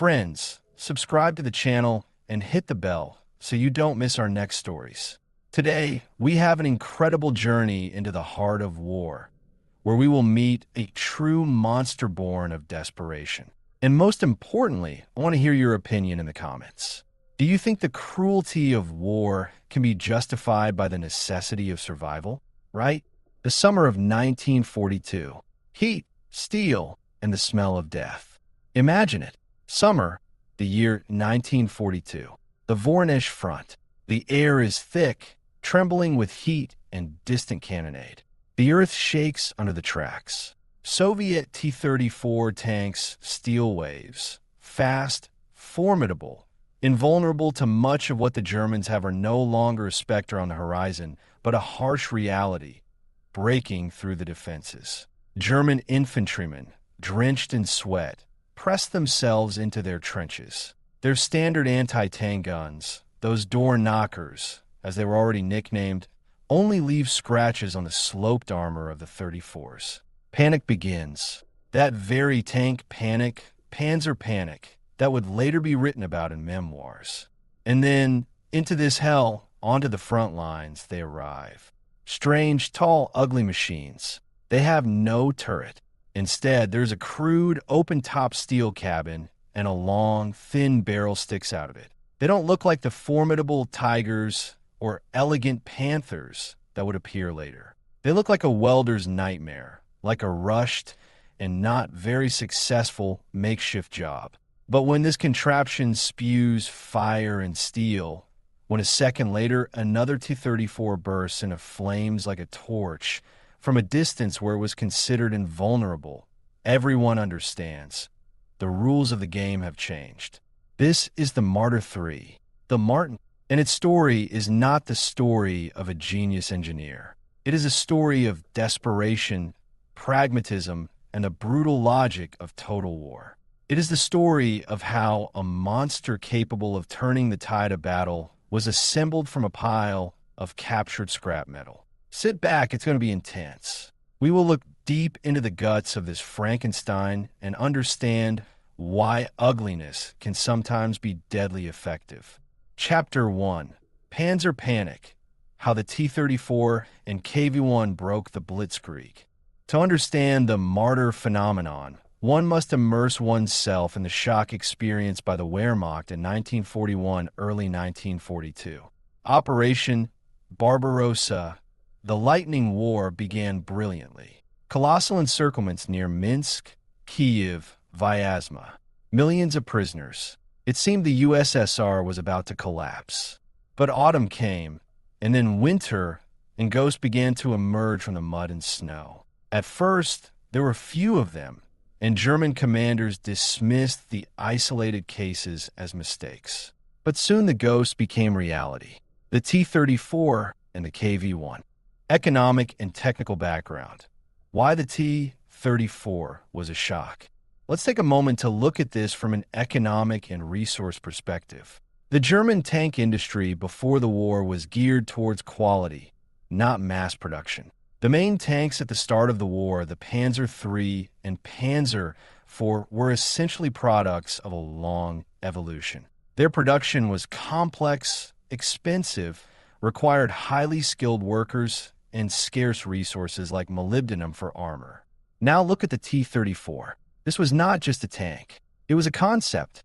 Friends, subscribe to the channel and hit the bell so you don't miss our next stories. Today, we have an incredible journey into the heart of war, where we will meet a true monster born of desperation. And most importantly, I want to hear your opinion in the comments. Do you think the cruelty of war can be justified by the necessity of survival? Right? The summer of 1942. Heat, steel, and the smell of death. Imagine it. Summer, the year 1942. The Voronezh front. The air is thick, trembling with heat and distant cannonade. The earth shakes under the tracks. Soviet T-34 tanks, steel waves. Fast, formidable, invulnerable to much of what the Germans have are no longer a specter on the horizon, but a harsh reality, breaking through the defenses. German infantrymen, drenched in sweat, pressed themselves into their trenches. Their standard anti-tank guns, those door knockers, as they were already nicknamed, only leave scratches on the sloped armor of the 34s. Panic begins. That very tank panic, Panzer panic, that would later be written about in memoirs. And then, into this hell, onto the front lines, they arrive. Strange, tall, ugly machines. They have no turret. Instead, there's a crude, open-top steel cabin, and a long, thin barrel sticks out of it. They don't look like the formidable tigers or elegant panthers that would appear later. They look like a welder's nightmare, like a rushed and not very successful makeshift job. But when this contraption spews fire and steel, when a second later another T-34 bursts into flames like a torch, from a distance where it was considered invulnerable, everyone understands. The rules of the game have changed. This is the Marder III, the Martin, and its story is not the story of a genius engineer. It is a story of desperation, pragmatism, and the brutal logic of total war. It is the story of how a monster capable of turning the tide of battle was assembled from a pile of captured scrap metal. Sit back, it's going to be intense. We will look deep into the guts of this Frankenstein and understand why ugliness can sometimes be deadly effective. Chapter 1. Panzer Panic. How the T-34 and KV-1 broke the Blitzkrieg. To understand the martyr phenomenon, one must immerse oneself in the shock experienced by the Wehrmacht in 1941, early 1942. Operation Barbarossa. The Lightning War began brilliantly. Colossal encirclements near Minsk, Kiev, Vyazma. Millions of prisoners. It seemed the USSR was about to collapse. But autumn came, and then winter, and ghosts began to emerge from the mud and snow. At first, there were few of them, and German commanders dismissed the isolated cases as mistakes. But soon the ghosts became reality. The T-34 and the KV-1. Economic and technical background. Why the T-34 was a shock. Let's take a moment to look at this from an economic and resource perspective. The German tank industry before the war was geared towards quality, not mass production. The main tanks at the start of the war, the Panzer III and Panzer IV, were essentially products of a long evolution. Their production was complex, expensive, required highly skilled workers, and scarce resources like molybdenum for armor. Now look at the T-34. This was not just a tank. It was a concept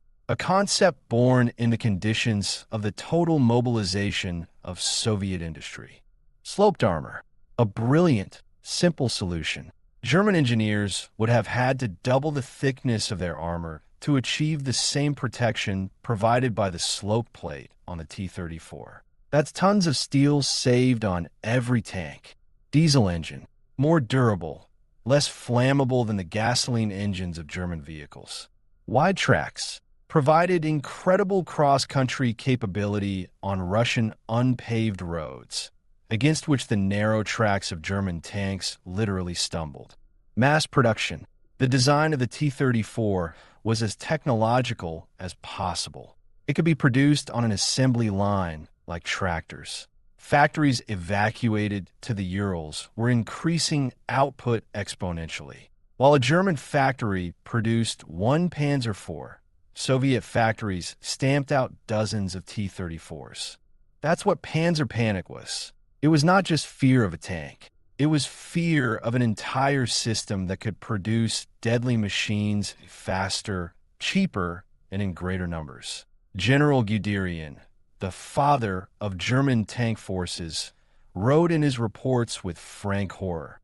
born in the conditions of the total mobilization of Soviet industry. Sloped armor, a brilliant, simple solution. German engineers would have had to double the thickness of their armor to achieve the same protection provided by the slope plate on the T-34. That's tons of steel saved on every tank. Diesel engine, more durable, less flammable than the gasoline engines of German vehicles. Wide tracks provided incredible cross-country capability on Russian unpaved roads, against which the narrow tracks of German tanks literally stumbled. Mass production. The design of the T-34 was as technological as possible. It could be produced on an assembly line like tractors. Factories evacuated to the Urals were increasing output exponentially. While a German factory produced one Panzer IV, Soviet factories stamped out dozens of T-34s. That's what Panzer Panic was. It was not just fear of a tank. It was fear of an entire system that could produce deadly machines faster, cheaper, and in greater numbers. General Guderian, the father of German tank forces, wrote in his reports with frank horror,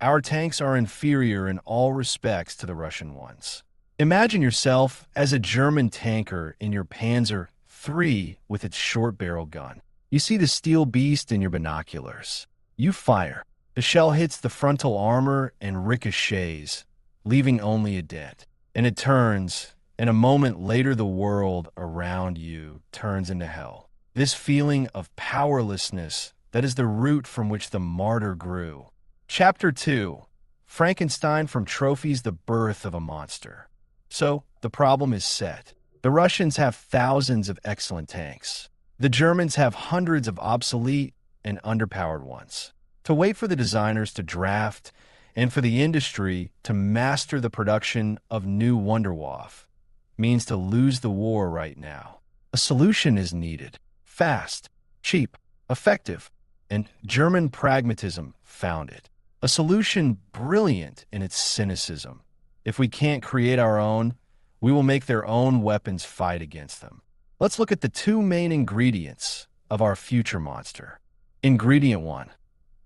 "Our tanks are inferior in all respects to the Russian ones." Imagine yourself as a German tanker in your Panzer III with its short-barrel gun. You see the steel beast in your binoculars. You fire. The shell hits the frontal armor and ricochets, leaving only a dent. And it turns, and a moment later the world around you turns into hell. This feeling of powerlessness, that is the root from which the martyr grew. Chapter 2. Frankenstein from Trophies, the Birth of a Monster. So, the problem is set. The Russians have thousands of excellent tanks. The Germans have hundreds of obsolete and underpowered ones. To wait for the designers to draft and for the industry to master the production of new Wunderwaffe means to lose the war right now. A solution is needed. Fast, cheap, effective, and German pragmatism found it. A solution brilliant in its cynicism. If we can't create our own, we will make their own weapons fight against them. Let's look at the two main ingredients of our future monster. Ingredient 1.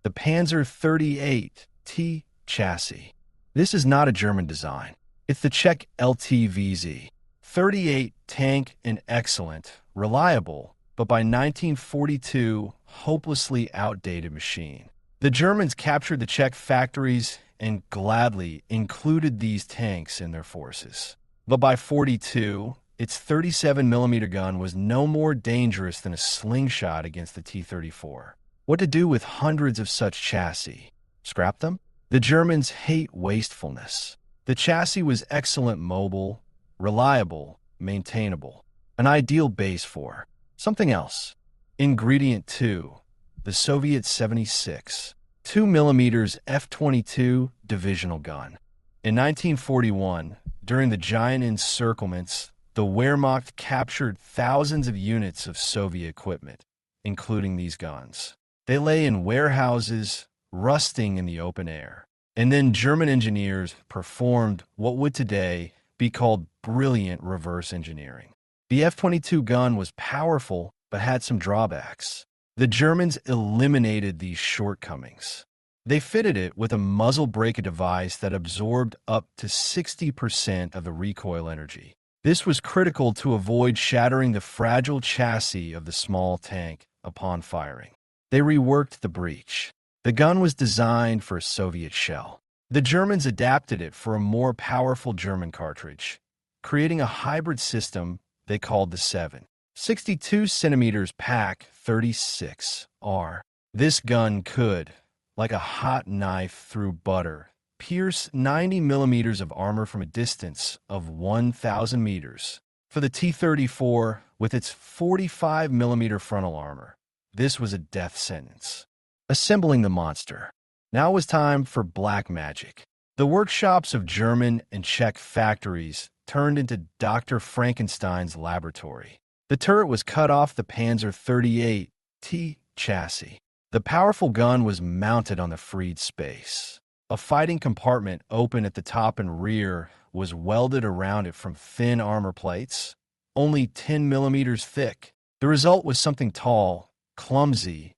The Panzer 38 T chassis. This is not a German design. It's the Czech LT VZ. 38 tank and excellent, reliable, but by 1942, hopelessly outdated machine. The Germans captured the Czech factories and gladly included these tanks in their forces. But by 42, its 37mm gun was no more dangerous than a slingshot against the T-34. What to do with hundreds of such chassis? Scrap them? The Germans hate wastefulness. The chassis was excellent, mobile, reliable, maintainable. An ideal base for something else. Ingredient 2. The Soviet 76. 2mm F-22 divisional gun. In 1941, during the giant encirclements, the Wehrmacht captured thousands of units of Soviet equipment, including these guns. They lay in warehouses, rusting in the open air. And then German engineers performed what would today be called brilliant reverse engineering. The F-22 gun was powerful, but had some drawbacks. The Germans eliminated these shortcomings. They fitted it with a muzzle brake device that absorbed up to 60% of the recoil energy. This was critical to avoid shattering the fragile chassis of the small tank upon firing. They reworked the breech. The gun was designed for a Soviet shell. The Germans adapted it for a more powerful German cartridge, creating a hybrid system they called the 7.62cm Pak 36R. This gun could, like a hot knife through butter, pierce 90mm of armor from a distance of 1,000 meters. For the T-34, with its 45mm frontal armor, this was a death sentence. Assembling the monster. Now was time for black magic. The workshops of German and Czech factories turned into Dr. Frankenstein's laboratory. The turret was cut off the Panzer 38 T chassis. The powerful gun was mounted on the freed space. A fighting compartment open at the top and rear was welded around it from thin armor plates, only 10mm thick. The result was something tall, clumsy,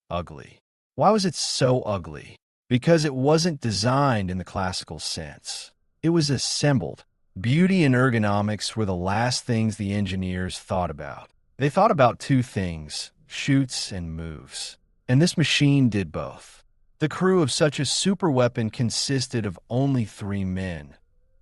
ugly. Why was it so ugly? Because it wasn't designed in the classical sense. It was assembled. Beauty and ergonomics were the last things the engineers thought about. They thought about two things: shoots and moves. And this machine did both. The crew of such a superweapon consisted of only 3 men: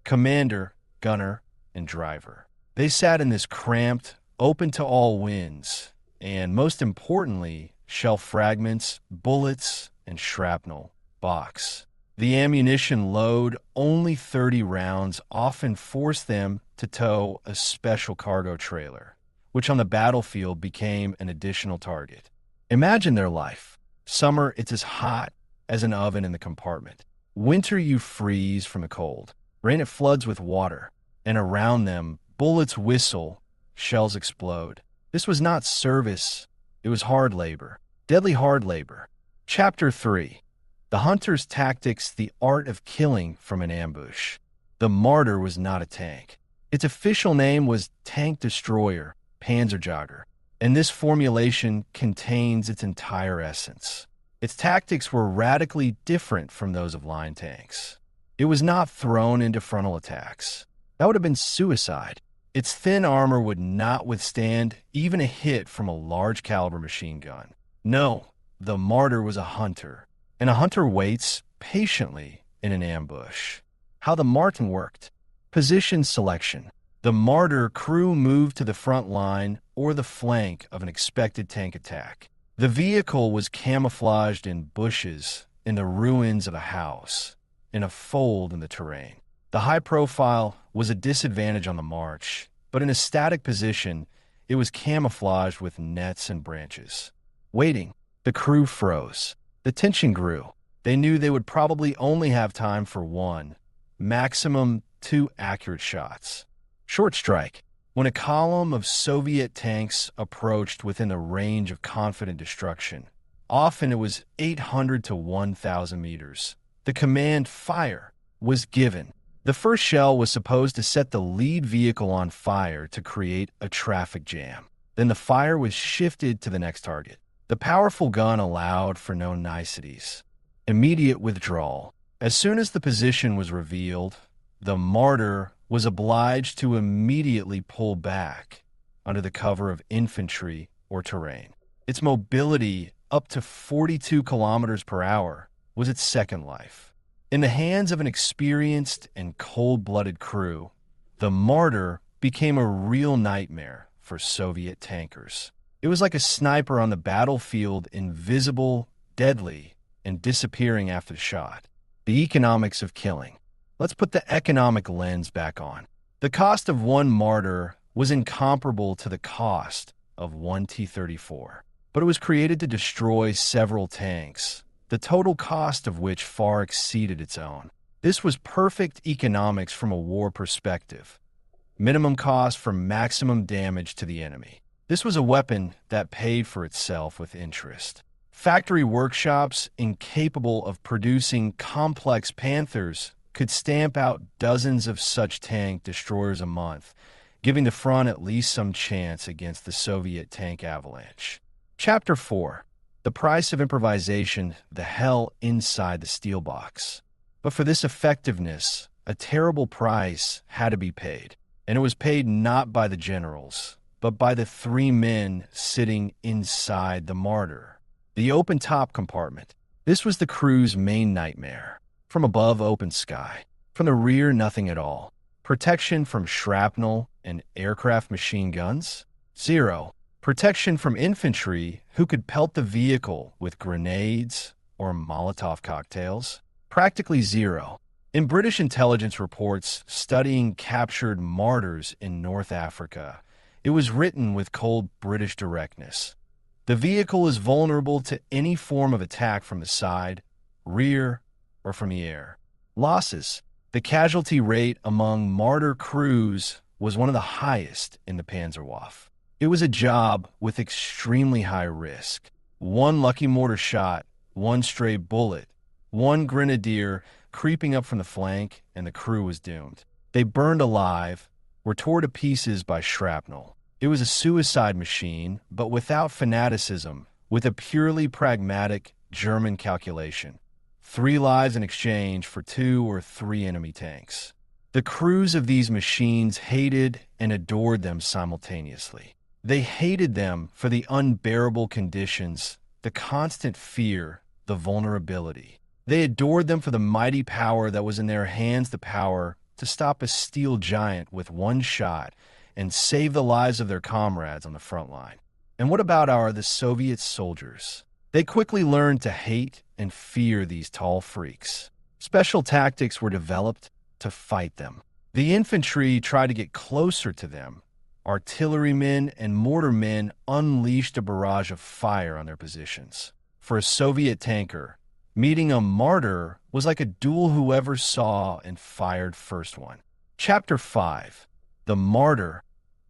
commander, gunner, and driver. They sat in this cramped, open to all winds, and most importantly, shell fragments, bullets, and shrapnel box. The ammunition load, only 30 rounds, often forced them to tow a special cargo trailer, which on the battlefield became an additional target. Imagine their life. Summer, it's as hot as an oven in the compartment. Winter, you freeze from the cold. Rain, it floods with water. And around them, bullets whistle, shells explode. This was not service, it was hard labor. Deadly hard labor. Chapter 3. The Hunter's Tactics, the Art of Killing from an Ambush. The Marder was not a tank. Its official name was Tank Destroyer, Panzerjäger, and this formulation contains its entire essence. Its tactics were radically different from those of line tanks. It was not thrown into frontal attacks. That would have been suicide. Its thin armor would not withstand even a hit from a large caliber machine gun. No, the Marder was a hunter, and a hunter waits patiently in an ambush. How the Martin worked. Position selection. The Marder crew moved to the front line or the flank of an expected tank attack. The vehicle was camouflaged in bushes, in the ruins of a house, in a fold in the terrain. The high profile was a disadvantage on the march, but in a static position, it was camouflaged with nets and branches. Waiting, the crew froze. The tension grew. They knew they would probably only have time for one, maximum 2 accurate shots. Short strike. When a column of Soviet tanks approached within the range of confident destruction, often it was 800 to 1,000 meters, the command fire was given. The first shell was supposed to set the lead vehicle on fire to create a traffic jam. Then the fire was shifted to the next target. The powerful gun allowed for no niceties. Immediate withdrawal. As soon as the position was revealed, the Marder was obliged to immediately pull back under the cover of infantry or terrain. Its mobility, up to 42 kilometers per hour, was its second life. In the hands of an experienced and cold-blooded crew, the Marder became a real nightmare for Soviet tankers. It was like a sniper on the battlefield, invisible, deadly, and disappearing after the shot. The economics of killing. Let's put the economic lens back on. The cost of one Marder was incomparable to the cost of one T-34, but it was created to destroy several tanks, the total cost of which far exceeded its own. This was perfect economics from a war perspective. Minimum cost for maximum damage to the enemy. This was a weapon that paid for itself with interest. Factory workshops incapable of producing complex Panthers could stamp out dozens of such tank destroyers a month, giving the front at least some chance against the Soviet tank avalanche. Chapter 4. The price of improvisation, the hell inside the steel box. But for this effectiveness, a terrible price had to be paid, and it was paid not by the generals, but by the 3 men sitting inside the Marder. The open top compartment. This was the crew's main nightmare. From above, open sky. From the rear, nothing at all. Protection from shrapnel and aircraft machine guns? 0. Protection from infantry who could pelt the vehicle with grenades or Molotov cocktails? Practically 0. In British intelligence reports studying captured Marders in North Africa, it was written with cold British directness. The vehicle is vulnerable to any form of attack from the side, rear, or from the air. Losses. The casualty rate among Marder crews was one of the highest in the Panzerwaffe. It was a job with extremely high risk. One lucky mortar shot, one stray bullet, one grenadier creeping up from the flank, and the crew was doomed. They burned alive, were torn to pieces by shrapnel. It was a suicide machine, but without fanaticism, with a purely pragmatic German calculation. 3 lives in exchange for 2 or 3 enemy tanks. The crews of these machines hated and adored them simultaneously. They hated them for the unbearable conditions, the constant fear, the vulnerability. They adored them for the mighty power that was in their hands, the power to stop a steel giant with one shot and save the lives of their comrades on the front line. And what about the Soviet soldiers? They quickly learned to hate and fear these tall freaks. Special tactics were developed to fight them. The infantry tried to get closer to them. Artillerymen and mortarmen unleashed a barrage of fire on their positions. For a Soviet tanker, meeting a Marder was like a duel whoever saw and fired first one. Chapter 5. the Marder,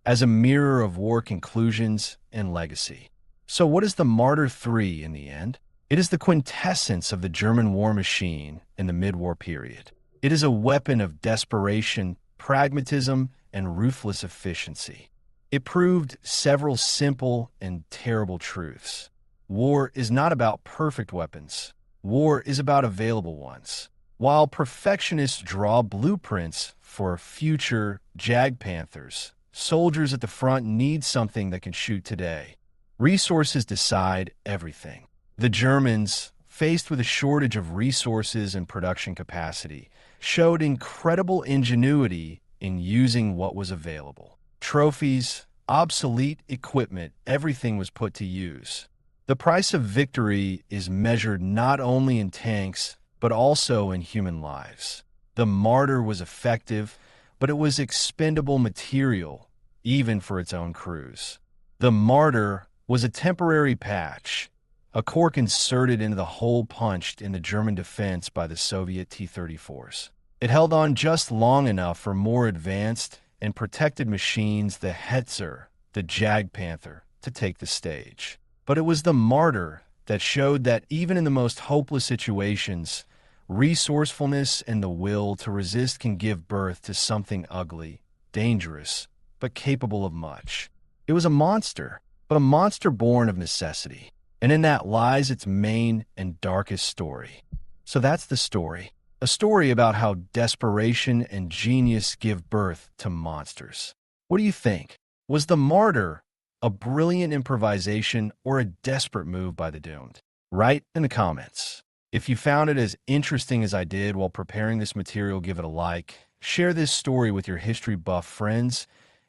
as a mirror of war conclusions and legacy. So what is the Marder III in the end? It is the quintessence of the German war machine in the mid-war period. It is a weapon of desperation, pragmatism, and ruthless efficiency. It proved several simple and terrible truths. War is not about perfect weapons. War is about available ones. While perfectionists draw blueprints for future Jag Panthers, soldiers at the front need something that can shoot today. Resources decide everything. The Germans, faced with a shortage of resources and production capacity, showed incredible ingenuity in using what was available. Trophies, obsolete equipment, everything was put to use. The price of victory is measured not only in tanks, but also in human lives. The Marder was effective, but it was expendable material, even for its own crews. The Marder was a temporary patch, a cork inserted into the hole punched in the German defense by the Soviet T-34s. It held on just long enough for more advanced and protected machines, the Hetzer, the Jag Panther, to take the stage. But it was the Marder that showed that even in the most hopeless situations, resourcefulness and the will to resist can give birth to something ugly, dangerous, but capable of much. It was a monster, but a monster born of necessity. And in that lies its main and darkest story. So that's the story. A story about how desperation and genius give birth to monsters. What do you think? Was the Marder a brilliant improvisation or a desperate move by the doomed? Write in the comments. If you found it as interesting as I did while preparing this material, give it a like. Share this story with your history buff friends.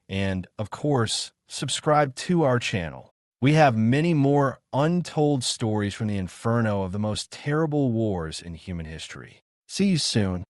And, of course, subscribe to our channel. We have many more untold stories from the inferno of the most terrible wars in human history. See you soon.